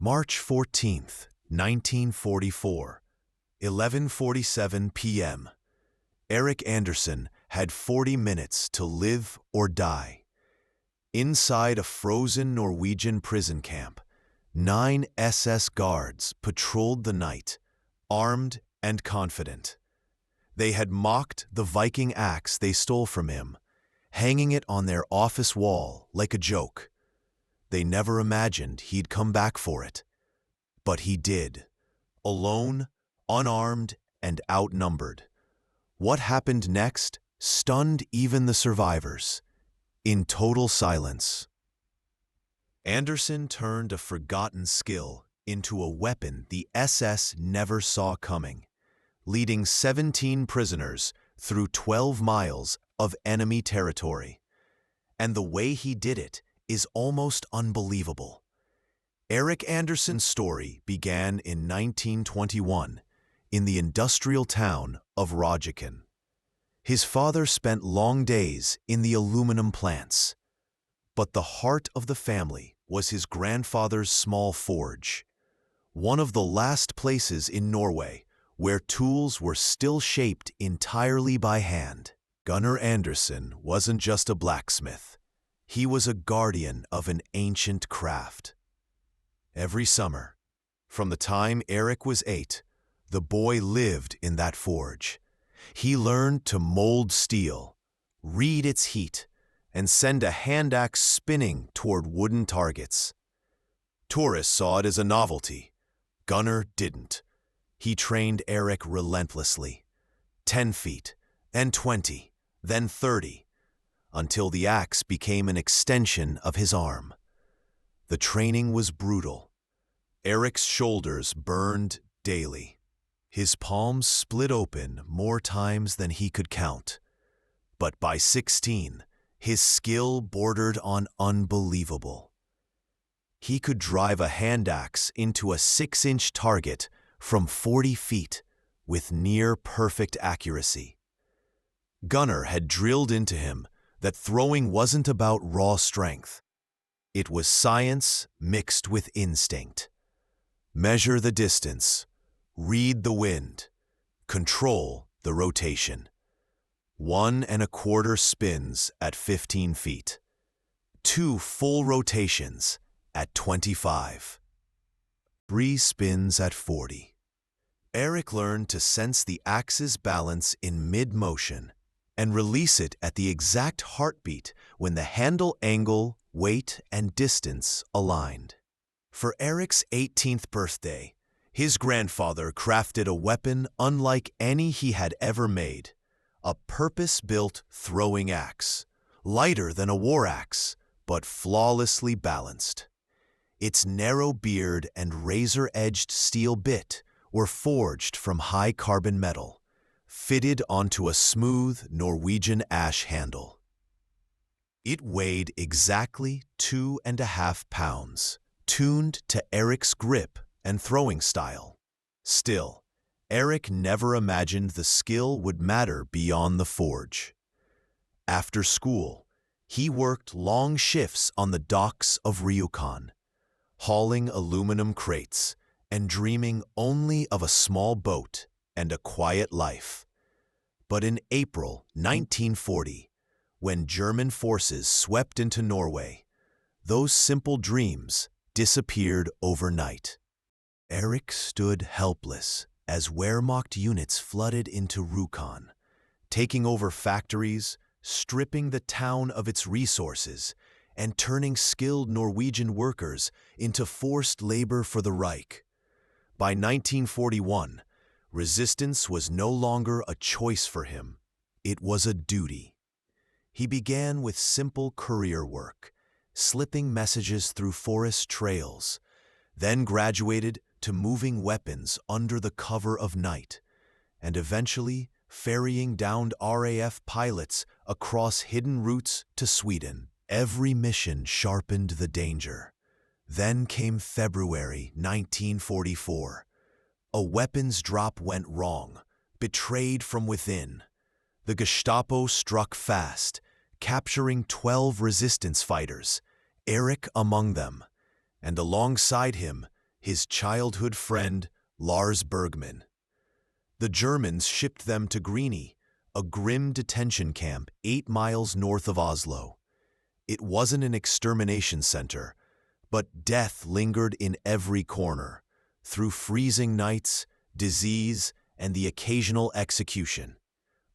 March 14th, 1944, 11:47 p.m. Eric Anderson had 40 minutes to live or die. Inside a frozen Norwegian prison camp, 9 SS guards patrolled the night, armed and confident. They had mocked the Viking axe they stole from him, hanging it on their office wall like a joke. They never imagined he'd come back for it. But he did, alone, unarmed, and outnumbered. What happened next stunned even the survivors. In total silence, Anderson turned a forgotten skill into a weapon the SS never saw coming, leading 17 prisoners through 12 miles of enemy territory. And the way he did it is almost unbelievable. Eric Anderson's story began in 1921 in the industrial town of Norwegian. His father spent long days in the aluminum plants, but the heart of the family was his grandfather's small forge, one of the last places in Norway where tools were still shaped entirely by hand. Gunnar Anderson wasn't just a blacksmith. He was a guardian of an ancient craft. Every summer, from the time Eric was 8, the boy lived in that forge. He learned to mold steel, read its heat, and send a hand axe spinning toward wooden targets. Tourists saw it as a novelty. Gunnar didn't. He trained Eric relentlessly. 10 feet, then 20, then 30, until the axe became an extension of his arm. The training was brutal. Eric's shoulders burned daily. His palms split open more times than he could count. But by 16, his skill bordered on unbelievable. He could drive a hand axe into a 6-inch target from 40 feet with near-perfect accuracy. Gunnar had drilled into him that throwing wasn't about raw strength. It was science mixed with instinct. Measure the distance. Read the wind. Control the rotation. 1 1/4 spins at 15 feet. 2 full rotations at 25. 3 spins at 40. Eric learned to sense the axe's balance in mid-motion and release it at the exact heartbeat when the handle angle, weight, and distance aligned. For Eric's 18th birthday, his grandfather crafted a weapon unlike any he had ever made, a purpose-built throwing axe, lighter than a war axe, but flawlessly balanced. Its narrow beard and razor-edged steel bit were forged from high-carbon metal, fitted onto a smooth Norwegian ash handle. It weighed exactly 2.5 pounds, tuned to Eric's grip and throwing style. Still, Eric never imagined the skill would matter beyond the forge. After school, he worked long shifts on the docks of Rjukan, hauling aluminum crates and dreaming only of a small boat and a quiet life. But in April 1940, when German forces swept into Norway, those simple dreams disappeared overnight. Eric stood helpless as Wehrmacht units flooded into Rjukan, taking over factories, stripping the town of its resources, and turning skilled Norwegian workers into forced labor for the Reich. By 1941, resistance was no longer a choice for him. It was a duty. He began with simple courier work, slipping messages through forest trails, then graduated to moving weapons under the cover of night, and eventually ferrying downed RAF pilots across hidden routes to Sweden. Every mission sharpened the danger. Then came February 1944. A weapons drop went wrong, betrayed from within. The Gestapo struck fast, capturing 12 resistance fighters, Eric among them, and alongside him, his childhood friend Lars Bergman. The Germans shipped them to Greenie, a grim detention camp 8 miles north of Oslo. It wasn't an extermination center, but death lingered in every corner, through freezing nights, disease, and the occasional execution.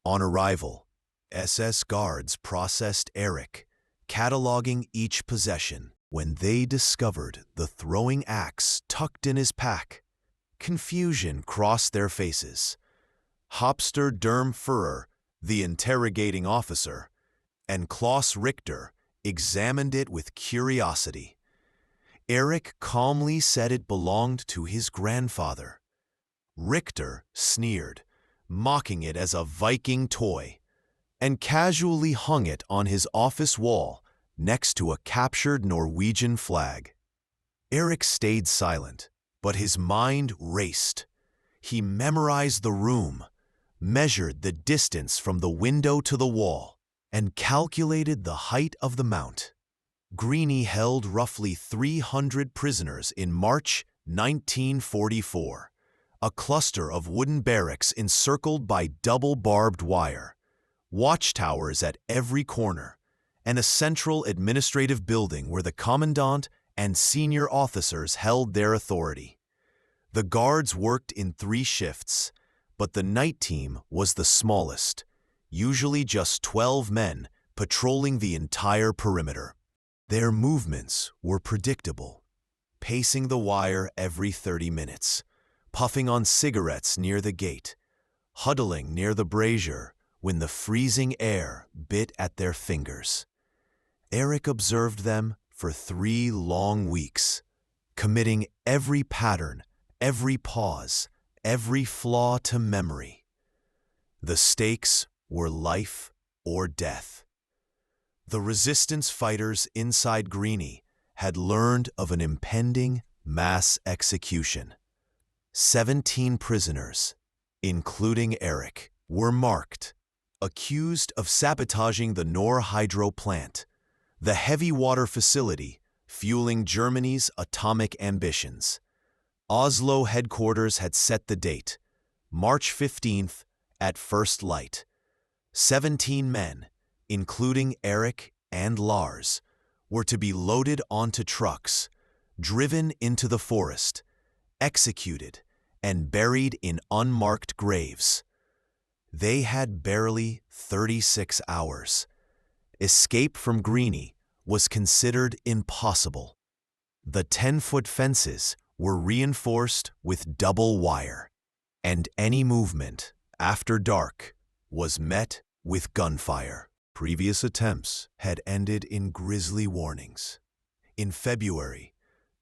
On arrival, SS guards processed Erik, cataloging each possession. When they discovered the throwing axe tucked in his pack, confusion crossed their faces. Hopster Derm Führer, the interrogating officer, and Klaus Richter examined it with curiosity. Erik calmly said it belonged to his grandfather. Richter sneered, mocking it as a Viking toy, and casually hung it on his office wall next to a captured Norwegian flag. Erik stayed silent, but his mind raced. He memorized the room, measured the distance from the window to the wall, and calculated the height of the mount. Greenie held roughly 300 prisoners in March 1944, a cluster of wooden barracks encircled by double barbed wire, watchtowers at every corner, and a central administrative building where the commandant and senior officers held their authority. The guards worked in 3 shifts, but the night team was the smallest, usually just 12 men patrolling the entire perimeter. Their movements were predictable, pacing the wire every 30 minutes, puffing on cigarettes near the gate, huddling near the brazier when the freezing air bit at their fingers. Erik observed them for 3 long weeks, committing every pattern, every pause, every flaw to memory. The stakes were life or death. The resistance fighters inside Greenie had learned of an impending mass execution. 17 prisoners, including Erik, were marked, accused of sabotaging the Nor Hydro plant, the heavy water facility fueling Germany's atomic ambitions. Oslo headquarters had set the date, March 15th at first light. 17 men, including Erik and Lars, were to be loaded onto trucks, driven into the forest, executed, and buried in unmarked graves. They had barely 36 hours. Escape from Greenie was considered impossible. The 10-foot fences were reinforced with double wire, and any movement after dark was met with gunfire. Previous attempts had ended in grisly warnings. In February,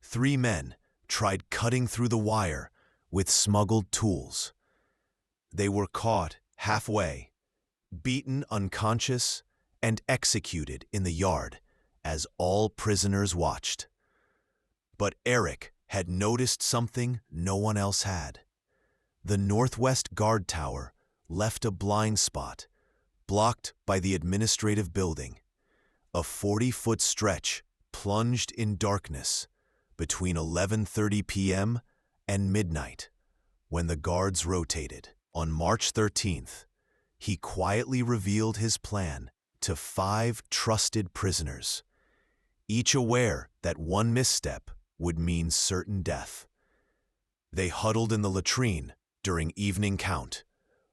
3 men tried cutting through the wire with smuggled tools. They were caught halfway, beaten unconscious, and executed in the yard as all prisoners watched. But Erik had noticed something no one else had. The northwest guard tower left a blind spot, blocked by the administrative building. A 40-foot stretch plunged in darkness between 11:30 p.m. and midnight when the guards rotated. On March 13th, he quietly revealed his plan to 5 trusted prisoners, each aware that one misstep would mean certain death. They huddled in the latrine during evening count,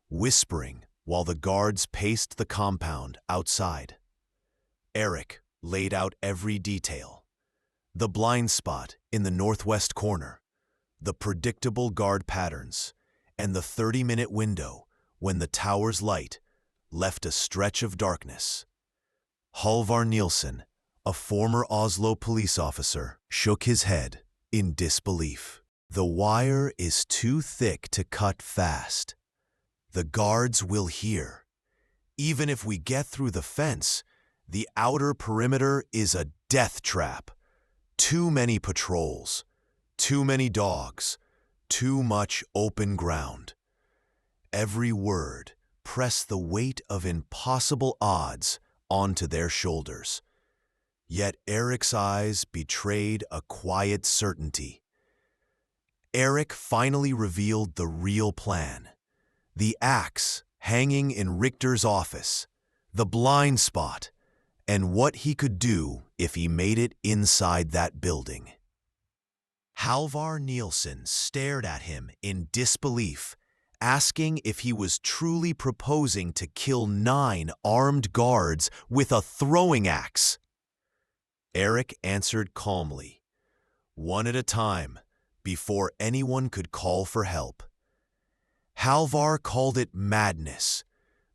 whispering while the guards paced the compound outside. Erik laid out every detail: the blind spot in the northwest corner, the predictable guard patterns, and the 30-minute window when the tower's light left a stretch of darkness. Halvar Nielsen, a former Oslo police officer, shook his head in disbelief. The wire is too thick to cut fast. The guards will hear. Even if we get through the fence, the outer perimeter is a death trap. Too many patrols, too many dogs, too much open ground. Every word pressed the weight of impossible odds onto their shoulders. Yet Erik's eyes betrayed a quiet certainty. Eric finally revealed the real plan. The axe hanging in Richter's office, the blind spot, and what he could do if he made it inside that building. Halvar Nielsen stared at him in disbelief, asking if he was truly proposing to kill 9 armed guards with a throwing axe. Eric answered calmly, one at a time, before anyone could call for help. Halvar called it madness,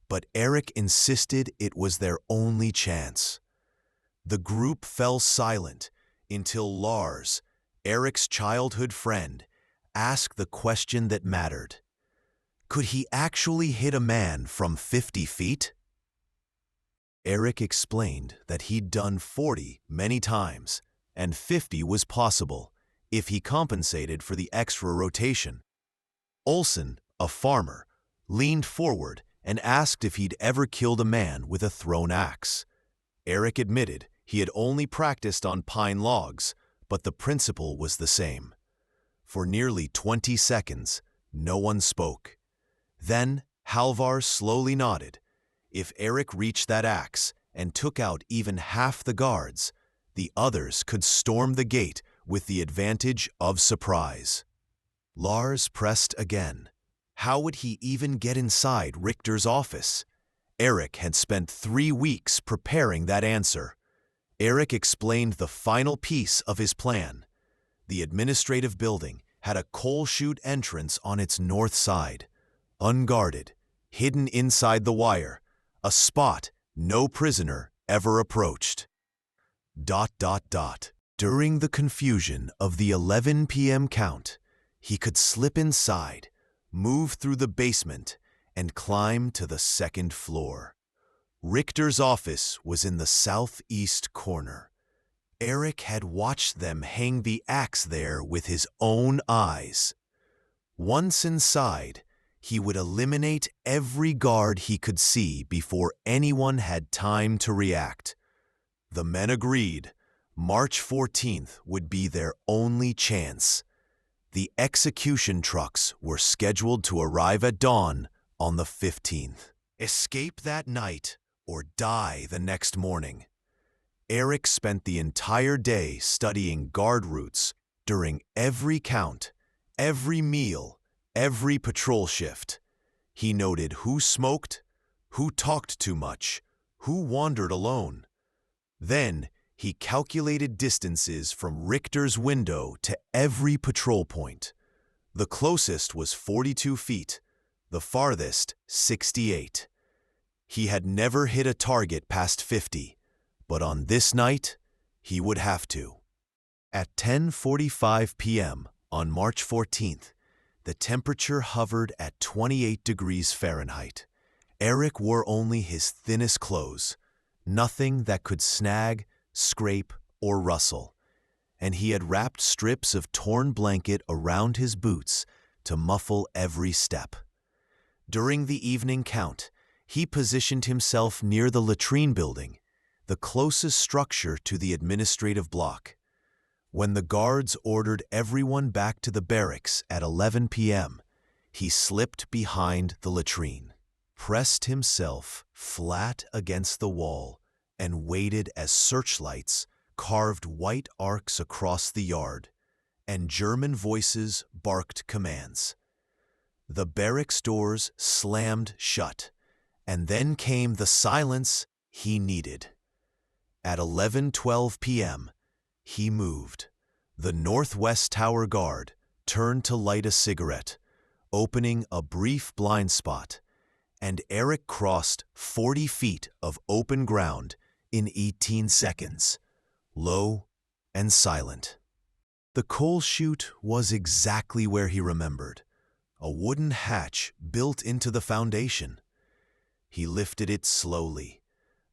but Eric insisted it was their only chance. The group fell silent until Lars, Eric's childhood friend, asked the question that mattered. Could he actually hit a man from 50 feet? Eric explained that he'd done 40 many times, and 50 was possible if he compensated for the extra rotation. Olsen, a farmer, leaned forward and asked if he'd ever killed a man with a thrown axe. Eric admitted he had only practiced on pine logs, but the principle was the same. For nearly 20 seconds, no one spoke. Then Halvar slowly nodded. If Eric reached that axe and took out even half the guards, the others could storm the gate with the advantage of surprise. Lars pressed again. How would he even get inside Richter's office? Eric had spent 3 weeks preparing that answer. Eric explained the final piece of his plan. The administrative building had a coal chute entrance on its north side, unguarded, hidden inside the wire, a spot no prisoner ever approached. ... During the confusion of the 11 p.m. count, he could slip inside, move through the basement, and climb to the 2nd floor. Richter's office was in the southeast corner. Eric had watched them hang the axe there with his own eyes. Once inside, he would eliminate every guard he could see before anyone had time to react. The men agreed. March 14th would be their only chance. The execution trucks were scheduled to arrive at dawn on the 15th. Escape that night or die the next morning. Eric spent the entire day studying guard routes during every count, every meal, every patrol shift. He noted who smoked, who talked too much, who wandered alone. Then he calculated distances from Richter's window to every patrol point. The closest was 42 feet, the farthest 68. He had never hit a target past 50, but on this night, he would have to. At 10:45 p.m. on March 14th, the temperature hovered at 28 degrees Fahrenheit. Eric wore only his thinnest clothes, nothing that could snag, scrape, or rustle, and he had wrapped strips of torn blanket around his boots to muffle every step. During the evening count, he positioned himself near the latrine building, the closest structure to the administrative block. When the guards ordered everyone back to the barracks at 11 p.m., he slipped behind the latrine, pressed himself flat against the wall, and waited as searchlights carved white arcs across the yard, and German voices barked commands. The barracks doors slammed shut, and then came the silence he needed. At 11:12 p.m., he moved. The Northwest Tower guard turned to light a cigarette, opening a brief blind spot, and Eric crossed 40 feet of open ground in 18 seconds, low and silent. The coal chute was exactly where he remembered, a wooden hatch built into the foundation. He lifted it slowly,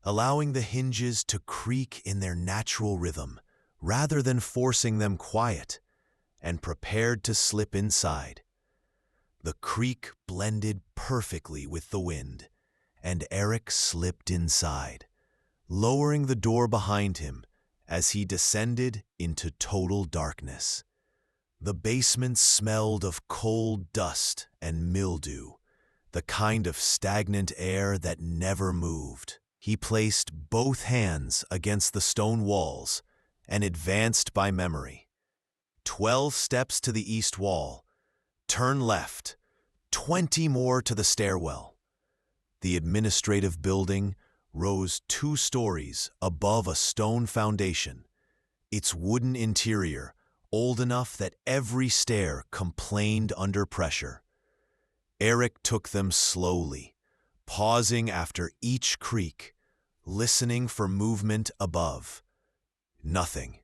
allowing the hinges to creak in their natural rhythm rather than forcing them quiet, and prepared to slip inside. The creak blended perfectly with the wind, and Eric slipped inside, lowering the door behind him as he descended into total darkness. The basement smelled of coal dust and mildew, the kind of stagnant air that never moved. He placed both hands against the stone walls and advanced by memory. 12 steps to the east wall. Turn left. 20 more to the stairwell. The administrative building rose 2 stories above a stone foundation, its wooden interior old enough that every stair complained under pressure. Eric took them slowly, pausing after each creak, listening for movement above. Nothing.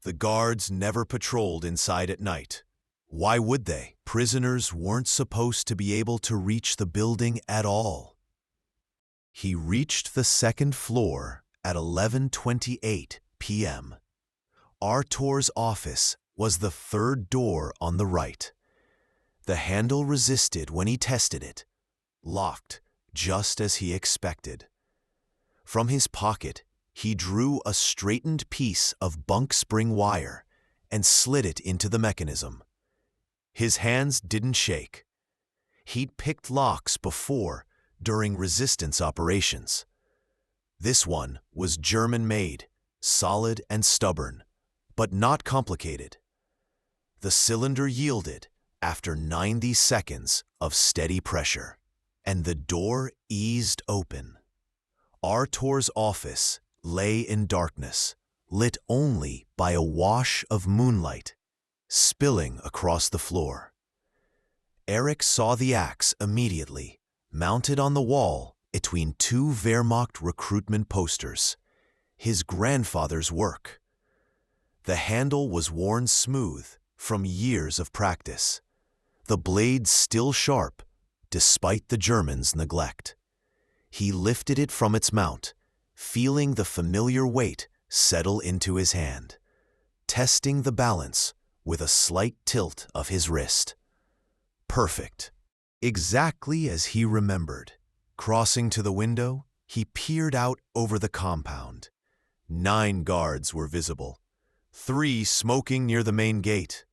The guards never patrolled inside at night. Why would they? Prisoners weren't supposed to be able to reach the building at all. He reached the 2nd floor at 11:28 p.m. Artur's office was the 3rd door on the right. The handle resisted when he tested it, locked just as he expected. From his pocket, he drew a straightened piece of bunk spring wire and slid it into the mechanism. His hands didn't shake. He'd picked locks before during resistance operations. This one was German-made, solid and stubborn, but not complicated. The cylinder yielded after 90 seconds of steady pressure, and the door eased open. Artur's office lay in darkness, lit only by a wash of moonlight spilling across the floor. Eric saw the axe immediately, mounted on the wall between 2 Wehrmacht recruitment posters, his grandfather's work. The handle was worn smooth from years of practice, the blade still sharp despite the Germans' neglect. He lifted it from its mount, feeling the familiar weight settle into his hand, testing the balance with a slight tilt of his wrist. Perfect. Exactly as he remembered. Crossing to the window, he peered out over the compound. 9 guards were visible, 3 smoking near the main gate,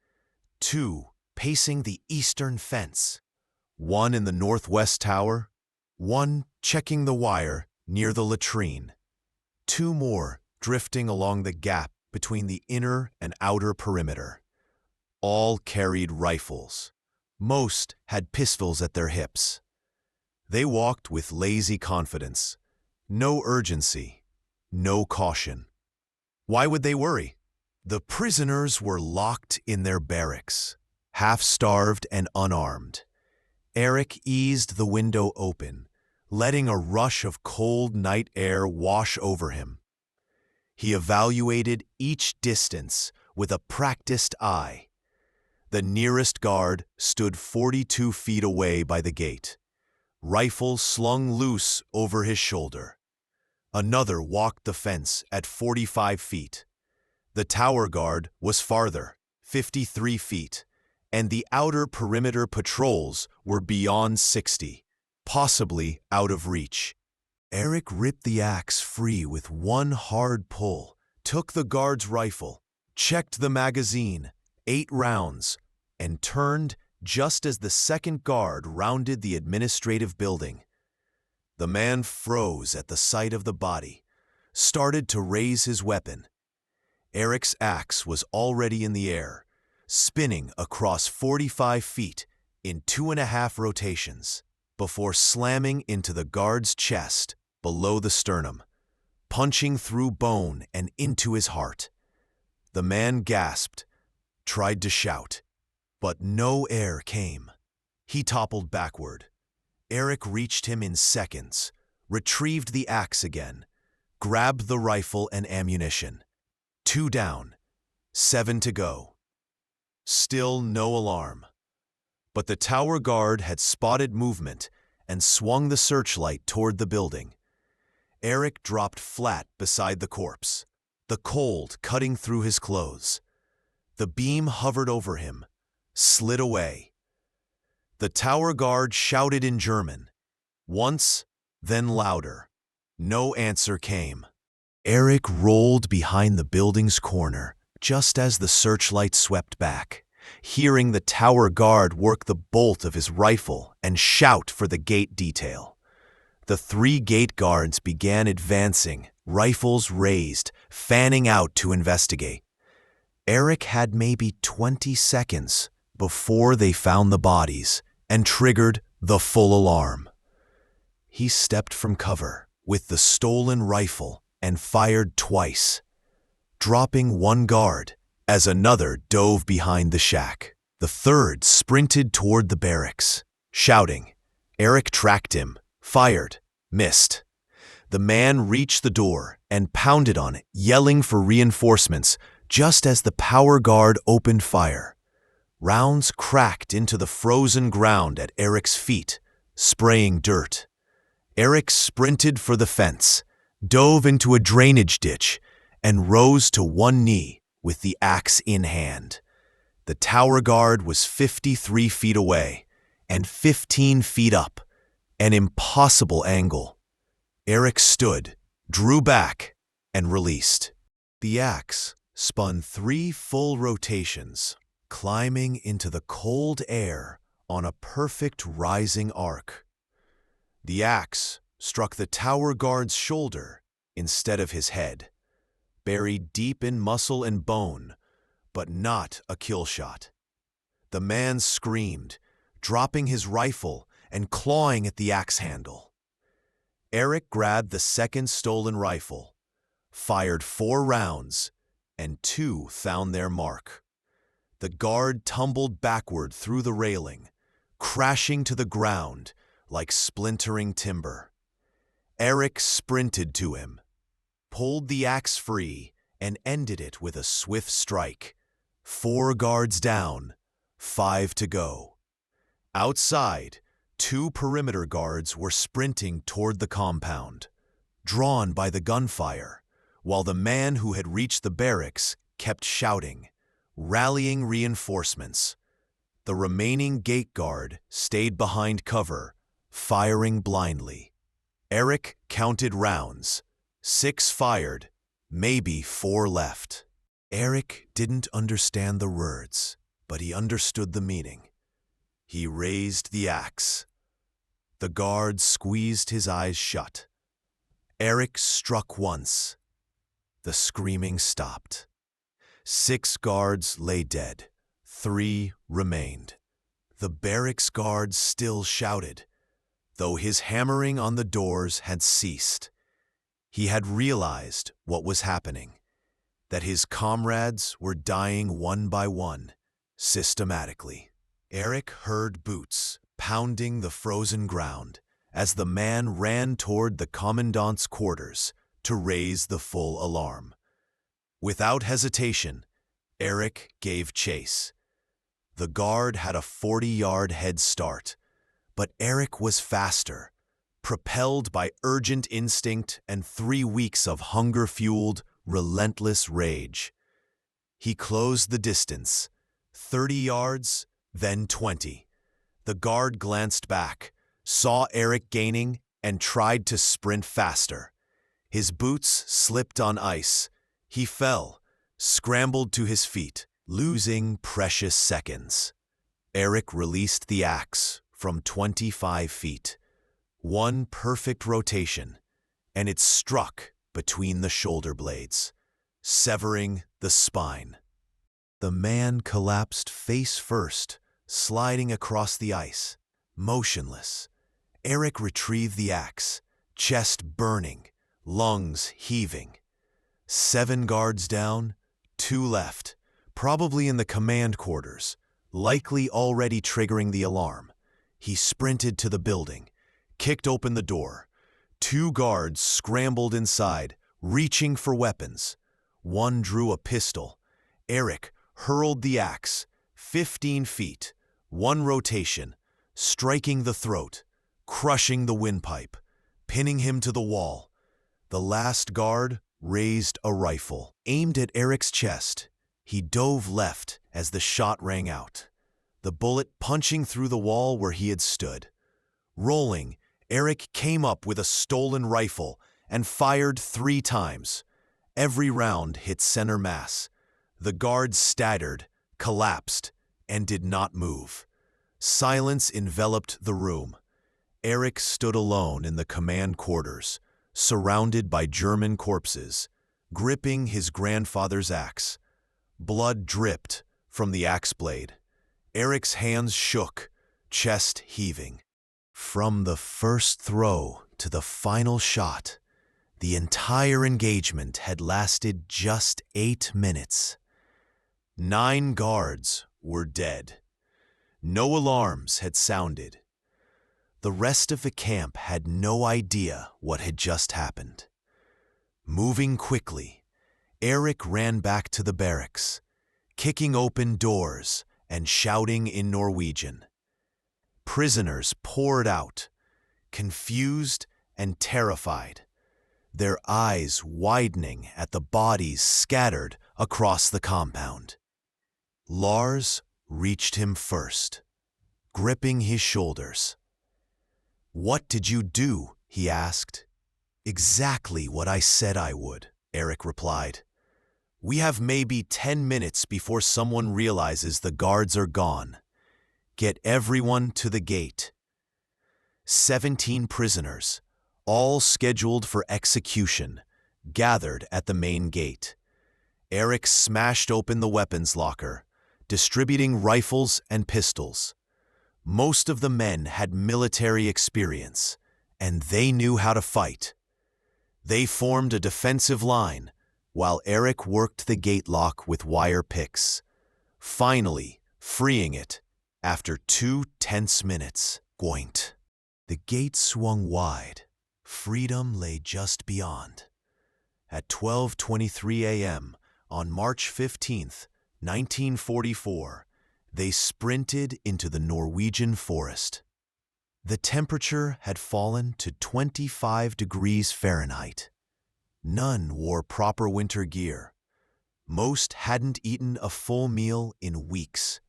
2 pacing the eastern fence, 1 in the northwest tower, 1 checking the wire near the latrine, 2 more drifting along the gap between the inner and outer perimeter. All carried rifles. Most had pistols at their hips. They walked with lazy confidence. No urgency, no caution. Why would they worry? The prisoners were locked in their barracks, half-starved and unarmed. Eric eased the window open, letting a rush of cold night air wash over him. He evaluated each distance with a practiced eye. The nearest guard stood 42 feet away by the gate, rifle slung loose over his shoulder. Another walked the fence at 45 feet. The tower guard was farther, 53 feet, and the outer perimeter patrols were beyond 60, possibly out of reach. Eric ripped the axe free with one hard pull, took the guard's rifle, checked the magazine, 8 rounds, and turned just as the second guard rounded the administrative building. The man froze at the sight of the body, started to raise his weapon. Eric's axe was already in the air, spinning across 45 feet in 2.5 rotations, before slamming into the guard's chest below the sternum, punching through bone and into his heart. The man gasped, tried to shout, but no air came. He toppled backward. Eric reached him in seconds, retrieved the axe again, grabbed the rifle and ammunition. 2 down, 7 to go. Still no alarm. But the tower guard had spotted movement and swung the searchlight toward the building. Eric dropped flat beside the corpse, the cold cutting through his clothes. The beam hovered over him, slid away. The tower guard shouted in German, once, then louder. No answer came. Eric rolled behind the building's corner just as the searchlight swept back, hearing the tower guard work the bolt of his rifle and shout for the gate detail. The 3 gate guards began advancing, rifles raised, fanning out to investigate. Eric had maybe 20 seconds before they found the bodies and triggered the full alarm. He stepped from cover with the stolen rifle and fired twice, dropping 1 guard as another dove behind the shack. The 3rd sprinted toward the barracks, shouting. Eric tracked him, fired, missed. The man reached the door and pounded on it, yelling for reinforcements just as the power guard opened fire. Rounds cracked into the frozen ground at Eric's feet, spraying dirt. Eric sprinted for the fence, dove into a drainage ditch, and rose to 1 knee with the axe in hand. The tower guard was 53 feet away and 15 feet up, an impossible angle. Eric stood, drew back, and released. The axe spun 3 full rotations, climbing into the cold air on a perfect rising arc. The axe struck the tower guard's shoulder instead of his head, buried deep in muscle and bone, but not a kill shot. The man screamed, dropping his rifle and clawing at the axe handle. Eric grabbed the 2nd stolen rifle, fired 4 rounds, and 2 found their mark. The guard tumbled backward through the railing, crashing to the ground like splintering timber. Eric sprinted to him, pulled the axe free, and ended it with a swift strike. 4 guards down, 5 to go. Outside, 2 perimeter guards were sprinting toward the compound, drawn by the gunfire, while the man who had reached the barracks kept shouting, rallying reinforcements. The remaining gate guard stayed behind cover, firing blindly. Eric counted rounds. 6 fired, maybe 4 left. Eric didn't understand the words, but he understood the meaning. He raised the axe. The guard squeezed his eyes shut. Eric struck once. The screaming stopped. 6 guards lay dead. 3 remained. The barracks guard still shouted, though his hammering on the doors had ceased. He had realized what was happening, that his comrades were dying one by one, systematically. Eric heard boots pounding the frozen ground as the man ran toward the commandant's quarters to raise the full alarm. Without hesitation, Eric gave chase. The guard had a 40-yard head start, but Eric was faster, propelled by urgent instinct and 3 weeks of hunger-fueled, relentless rage. He closed the distance, 30 yards, then 20. The guard glanced back, saw Eric gaining, and tried to sprint faster. His boots slipped on ice. He fell, scrambled to his feet, losing precious seconds. Eric released the axe from 25 feet. 1 perfect rotation, and it struck between the shoulder blades, severing the spine. The man collapsed face first, sliding across the ice, motionless. Eric retrieved the axe, chest burning, lungs heaving. 7 guards down, 2 left, probably in the command quarters, likely already triggering the alarm. He sprinted to the building, kicked open the door. 2 guards scrambled inside, reaching for weapons. 1 drew a pistol. Eric hurled the axe, 15 feet, 1 rotation, striking the throat, crushing the windpipe, pinning him to the wall. The last guard raised a rifle, aimed at Eric's chest. He dove left as the shot rang out, the bullet punching through the wall where he had stood. Rolling, Eric came up with a stolen rifle and fired 3 times. Every round hit center mass. The guard staggered, collapsed. and did not move. Silence enveloped the room. Eric stood alone in the command quarters, surrounded by German corpses, gripping his grandfather's axe. Blood dripped from the axe blade. Eric's hands shook, chest heaving. From the first throw to the final shot, the entire engagement had lasted just 8 minutes. 9 guards were dead. No alarms had sounded. The rest of the camp had no idea what had just happened. Moving quickly, Eric ran back to the barracks, kicking open doors and shouting in Norwegian. Prisoners poured out, confused and terrified, their eyes widening at the bodies scattered across the compound. Lars reached him first, gripping his shoulders. "What did you do?" he asked. "Exactly what I said I would," Eric replied. "We have maybe 10 minutes before someone realizes the guards are gone. Get everyone to the gate." 17 prisoners, all scheduled for execution, gathered at the main gate. Eric smashed open the weapons locker, distributing rifles and pistols. Most of the men had military experience, and they knew how to fight. They formed a defensive line, while Eric worked the gate lock with wire picks, finally freeing it after 2 tense minutes. Goint. The gate swung wide. Freedom lay just beyond. At 12:23 a.m. on March 15, 1944, they sprinted into the Norwegian forest. The temperature had fallen to 25 degrees Fahrenheit. None wore proper winter gear. Most hadn't eaten a full meal in weeks.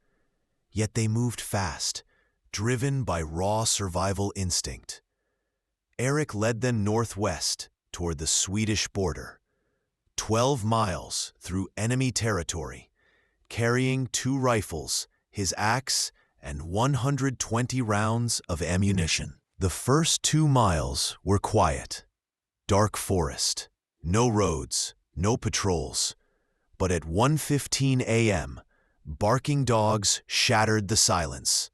Yet they moved fast, driven by raw survival instinct. Eric led them northwest toward the Swedish border, 12 miles through enemy territory, carrying 2 rifles, his axe, and 120 rounds of ammunition. The first 2 miles were quiet. Dark forest, no roads, no patrols. But at 1:15 a.m., barking dogs shattered the silence.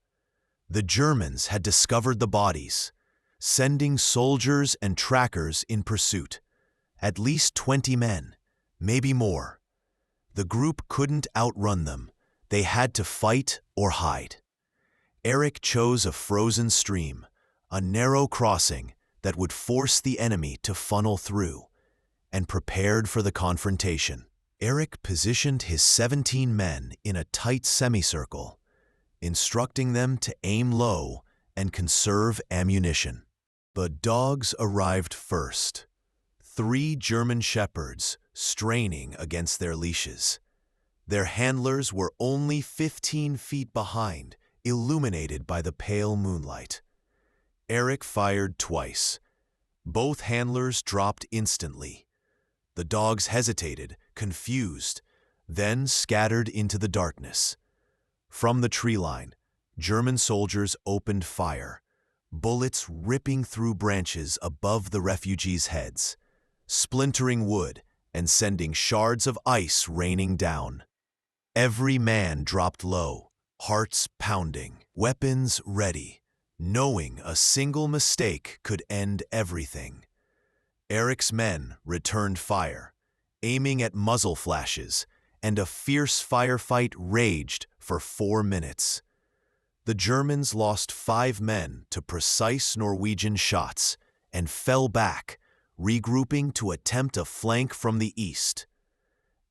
The Germans had discovered the bodies, sending soldiers and trackers in pursuit. At least 20 men, maybe more. The group couldn't outrun them. They had to fight or hide. Eric chose a frozen stream, a narrow crossing that would force the enemy to funnel through, and prepared for the confrontation. Eric positioned his 17 men in a tight semicircle, instructing them to aim low and conserve ammunition. The dogs arrived first. 3 German shepherds straining against their leashes. Their handlers were only 15 feet behind, illuminated by the pale moonlight. Eric fired twice. Both handlers dropped instantly. The dogs hesitated, confused, then scattered into the darkness. From the tree line, German soldiers opened fire, bullets ripping through branches above the refugees' heads, splintering wood and sending shards of ice raining down. Every man dropped low, hearts pounding, weapons ready, knowing a single mistake could end everything. Eric's men returned fire, aiming at muzzle flashes, and a fierce firefight raged for 4 minutes. The Germans lost 5 men to precise Norwegian shots and fell back, regrouping to attempt a flank from the east.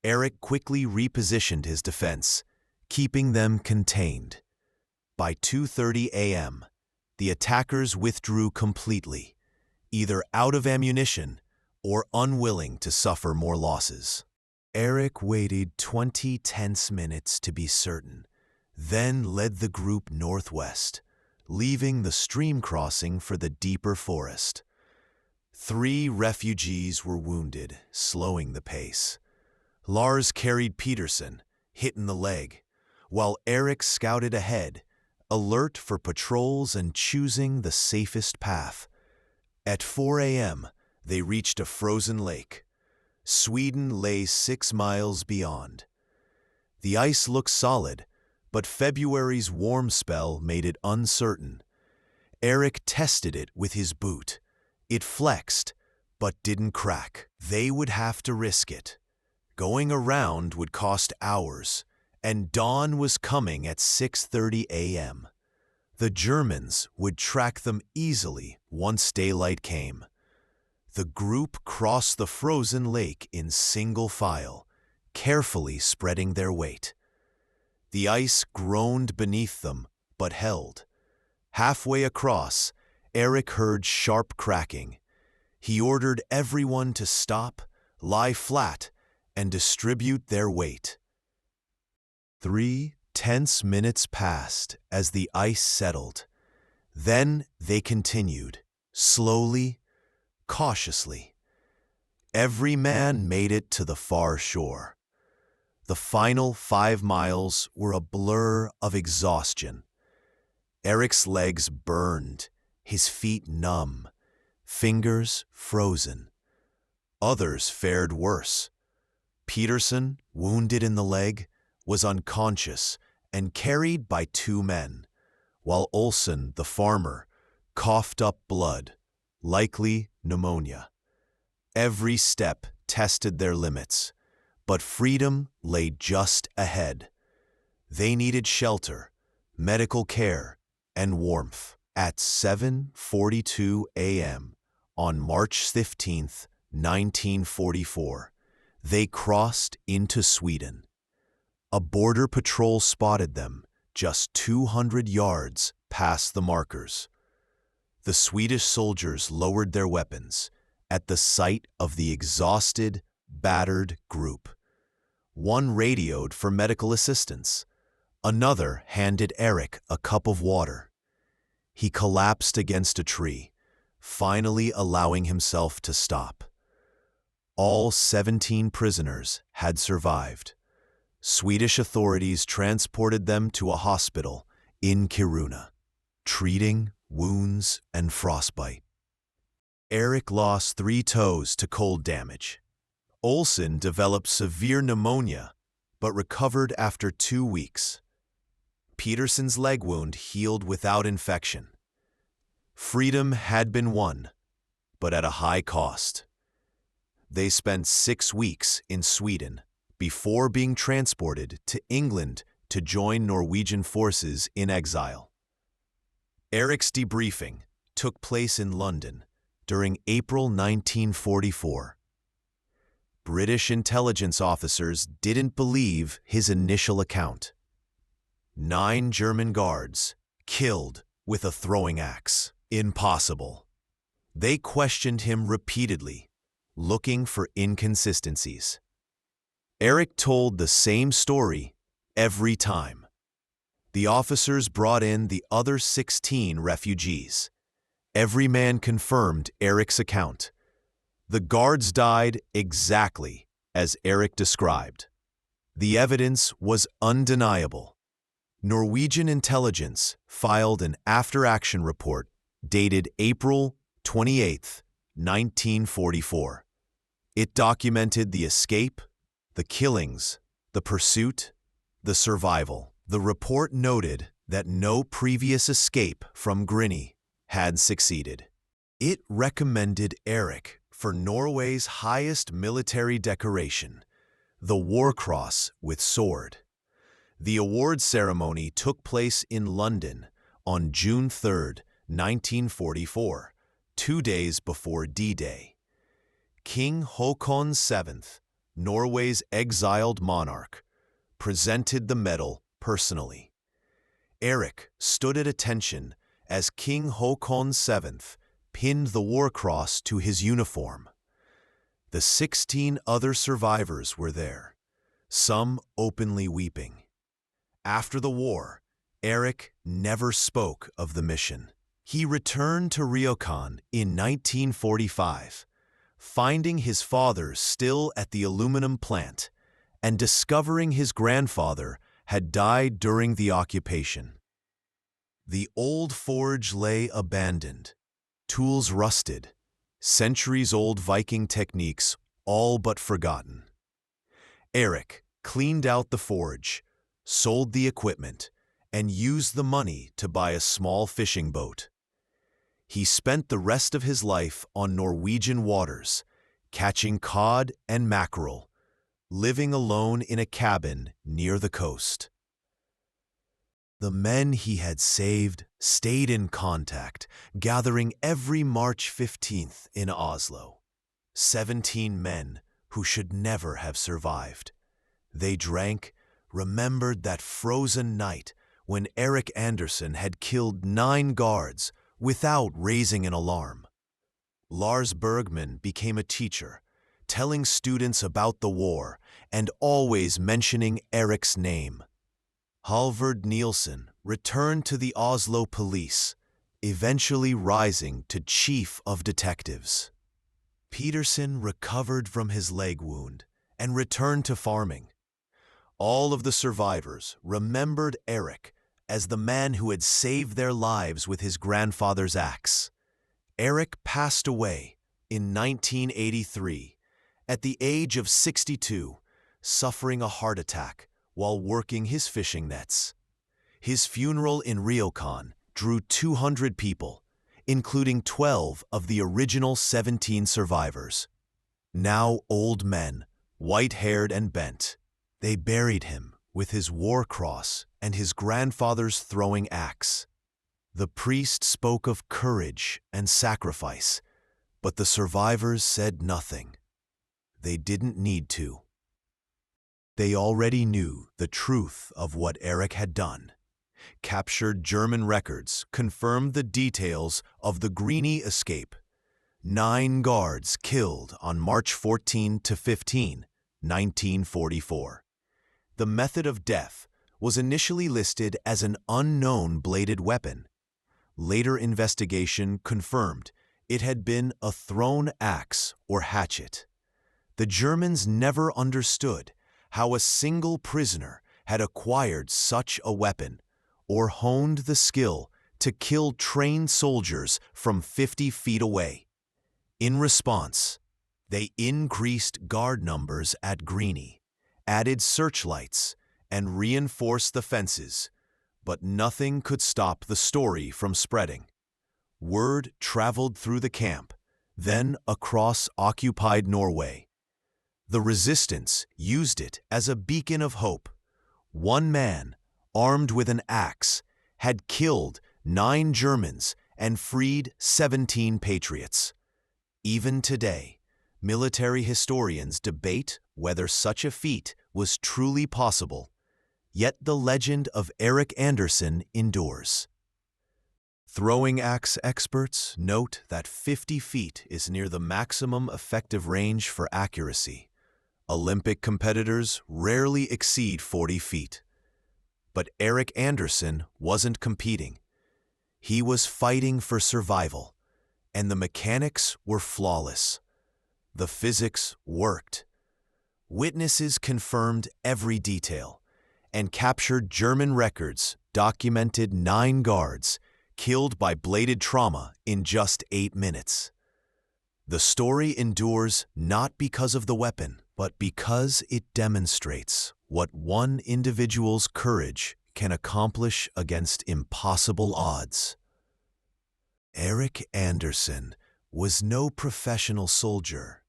Eric quickly repositioned his defense, keeping them contained. By 2:30 a.m., the attackers withdrew completely, either out of ammunition or unwilling to suffer more losses. Eric waited 20 tense minutes to be certain, then led the group northwest, leaving the stream crossing for the deeper forest. 3 refugees were wounded, slowing the pace. Lars carried Peterson, hit in the leg, while Eric scouted ahead, alert for patrols and choosing the safest path. At 4 a.m., they reached a frozen lake. Sweden lay 6 miles beyond. The ice looked solid, but February's warm spell made it uncertain. Eric tested it with his boot. It flexed, but didn't crack. They would have to risk it. Going around would cost hours, and dawn was coming at 6:30 a.m. The Germans would track them easily once daylight came. The group crossed the frozen lake in single file, carefully spreading their weight. The ice groaned beneath them, but held. Halfway across, Eric heard sharp cracking. He ordered everyone to stop, lie flat, and distribute their weight. 3 tense minutes passed as the ice settled. Then they continued, slowly, cautiously. Every man made it to the far shore. The final 5 miles were a blur of exhaustion. Eric's legs burned, his feet numb, fingers frozen. Others fared worse. Peterson, wounded in the leg, was unconscious and carried by 2 men, while Olsen, the farmer, coughed up blood, likely pneumonia. Every step tested their limits, but freedom lay just ahead. They needed shelter, medical care, and warmth. At 7:42 a.m. on March 15, 1944, they crossed into Sweden. A border patrol spotted them just 200 yards past the markers. The Swedish soldiers lowered their weapons at the sight of the exhausted, battered group. One radioed for medical assistance. Another handed Eric a cup of water. He collapsed against a tree, finally allowing himself to stop. All 17 prisoners had survived. Swedish authorities transported them to a hospital in Kiruna, treating wounds and frostbite. Eric lost 3 toes to cold damage. Olsen developed severe pneumonia, but recovered after 2 weeks. Peterson's leg wound healed without infection. Freedom had been won, but at a high cost. They spent 6 weeks in Sweden before being transported to England to join Norwegian forces in exile. Eric's debriefing took place in London during April 1944. British intelligence officers didn't believe his initial account. 9 German guards killed with a throwing axe. Impossible. They questioned him repeatedly, looking for inconsistencies. Eric told the same story every time. The officers brought in the other 16 refugees. Every man confirmed Eric's account. The guards died exactly as Eric described. The evidence was undeniable. Norwegian intelligence filed an after-action report dated April 28, 1944. It documented the escape, the killings, the pursuit, the survival. The report noted that no previous escape from Grini had succeeded. It recommended Eric for Norway's highest military decoration, the War Cross with Sword. The award ceremony took place in London on June 3, 1944, 2 days before D-Day. King Håkon VII, Norway's exiled monarch, presented the medal personally. Eric stood at attention as King Håkon VII pinned the War Cross to his uniform. The 16 other survivors were there, some openly weeping. After the war, Eric never spoke of the mission. He returned to Rjukan in 1945, finding his father still at the aluminum plant and discovering his grandfather had died during the occupation. The old forge lay abandoned, tools rusted, centuries-old Viking techniques all but forgotten. Erik cleaned out the forge, sold the equipment, and used the money to buy a small fishing boat. He spent the rest of his life on Norwegian waters, catching cod and mackerel, living alone in a cabin near the coast. The men he had saved stayed in contact, gathering every March 15th in Oslo. 17 men who should never have survived. They drank, remembered that frozen night when Erik Andersen had killed 9 guards without raising an alarm. Lars Bergman became a teacher, telling students about the war and always mentioning Erik's name. Halvard Nielsen returned to the Oslo police, eventually rising to chief of detectives. Peterson recovered from his leg wound and returned to farming. All of the survivors remembered Erik as the man who had saved their lives with his grandfather's axe. Erik passed away in 1983 at the age of 62, suffering a heart attack while working his fishing nets. His funeral in Rjukan drew 200 people, including 12 of the original 17 survivors. Now old men, white-haired and bent, they buried him with his war cross and his grandfather's throwing axe. The priest spoke of courage and sacrifice, but the survivors said nothing. They didn't need to. They already knew the truth of what Erik had done. Captured German records confirmed the details of the Greenie escape. 9 guards killed on March 14 to 15, 1944. The method of death was initially listed as an unknown bladed weapon. Later investigation confirmed it had been a thrown axe or hatchet. The Germans never understood how a single prisoner had acquired such a weapon or honed the skill to kill trained soldiers from 50 feet away. In response, they increased guard numbers at Greenie, added searchlights, and reinforced the fences, but nothing could stop the story from spreading. Word traveled through the camp, then across occupied Norway. The resistance used it as a beacon of hope. One man, armed with an axe, had killed 9 Germans and freed 17 patriots. Even today, military historians debate whether such a feat was truly possible, yet the legend of Erik Andersen endures. Throwing axe experts note that 50 feet is near the maximum effective range for accuracy. Olympic competitors rarely exceed 40 feet. But Erik Andersen wasn't competing. He was fighting for survival, and the mechanics were flawless. The physics worked. Witnesses confirmed every detail, and captured German records documented 9 guards killed by bladed trauma in just 8 minutes. The story endures not because of the weapon, but because it demonstrates what one individual's courage can accomplish against impossible odds. Erik Andersen was no professional soldier,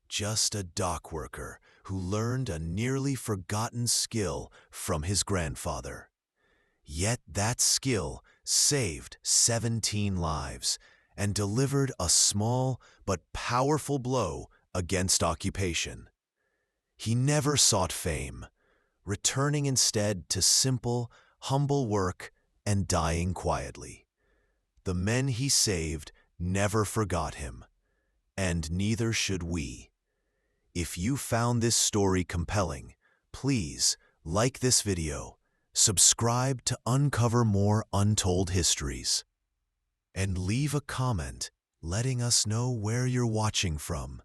just a dock worker who learned a nearly forgotten skill from his grandfather. Yet that skill saved 17 lives and delivered a small but powerful blow against occupation. He never sought fame, returning instead to simple, humble work and dying quietly. The men he saved never forgot him, and neither should we. If you found this story compelling, please like this video, subscribe to uncover more untold histories, and leave a comment letting us know where you're watching from.